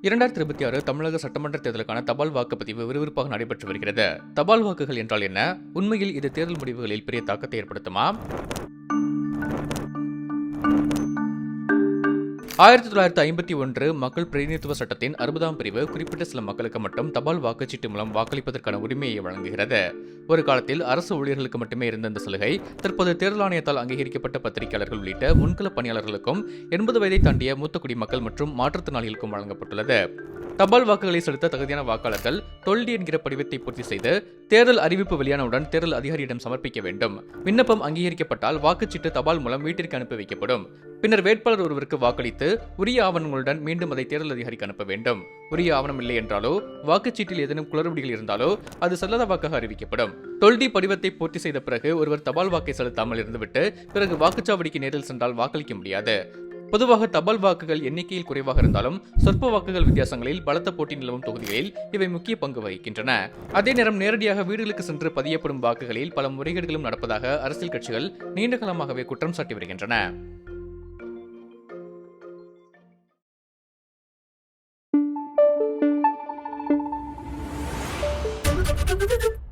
2026 தமிழக சட்டமன்ற தேர்தலுக்கான தபால் வாக்குப்பதிவு விறுவிறுப்பாக நடைபெற்று வருகிறது. தபால் வாக்குகள் என்றால் என்ன? உண்மையில் இது தேர்தல் முடிவுகளில் பெரிய தாக்கத்தை ஏற்படுத்துமா? 1951 மக்கள் பிரதிநிதித்துவ சட்டத்தின் 60ஆம் பிரிவு குறிப்பிட்ட சில மக்களுக்கு மட்டும் தபால் வாக்குச்சீட்டு மூலம் வாக்களிப்பதற்கான உரிமையை வழங்குகிறது. ஒரு காலத்தில் அரசு ஊழியர்களுக்கு மட்டுமே இருந்த இந்த சலுகை தற்போது தேர்தல் ஆணையத்தால் அங்கீகரிக்கப்பட்ட பத்திரிகையாளர்கள் உள்ளிட்ட முன்கள பணியாளர்களுக்கும் 80 வயதை தாண்டிய மூத்த குடிமக்கள் மற்றும் மாற்றுத்திறனாளிகளுக்கும் வழங்கப்பட்டுள்ளது. தபால் வாக்குகளை செலுத்த தகுதியான வாக்காளர்கள் தொல்டி என்கிற படிவத்தை பூர்த்தி செய்து தேர்தல் அறிவிப்பு வெளியானவுடன் தேர்தல் அதிகாரியிடம் சமர்ப்பிக்க வேண்டும். விண்ணப்பம் அங்கீகரிக்கப்பட்டால் வாக்குச்சீட்டு தபால் மூலம் வீட்டிற்கு அனுப்பி வைக்கப்படும். பின்னர் வேட்பாளர் ஒருவருக்கு வாக்களித்து உரிய ஆவணங்களுடன் மீண்டும் அதை தேர்தல் அதிகாரிக்கு அனுப்ப வேண்டும். உரிய ஆவணம் இல்லை என்றாலோ வாக்குச்சீட்டில் ஏதேனும் குளறுபடிகள் இருந்தாலோ அது செல்லாத வாக்காக அறிவிக்கப்படும். தொல்டி படிவத்தை பூர்த்தி செய்த பிறகு ஒருவர் தபால் வாக்கை செலுத்தாமல் இருந்துவிட்டு பிறகு வாக்குச்சாவடிக்கு நேரில் சென்றால் வாக்களிக்க முடியாது. பொதுவாக தபால் வாக்குகள் எண்ணிக்கையில் குறைவாக இருந்தாலும் சொற்ப வாக்குகள் வித்தியாசங்களில் பலத்த போட்டி நிலவும் தொகுதிகளில் இவை முக்கிய பங்கு வகிக்கின்றன. அதே நேரம் நேரடியாக வீடுகளுக்கு சென்று பதியப்படும் வாக்குகளில் பல முறைகேடுகளும் நடப்பதாக அரசியல் கட்சிகள் நீண்ட காலமாகவே குற்றம் சாட்டி வருகின்றன. Thank you.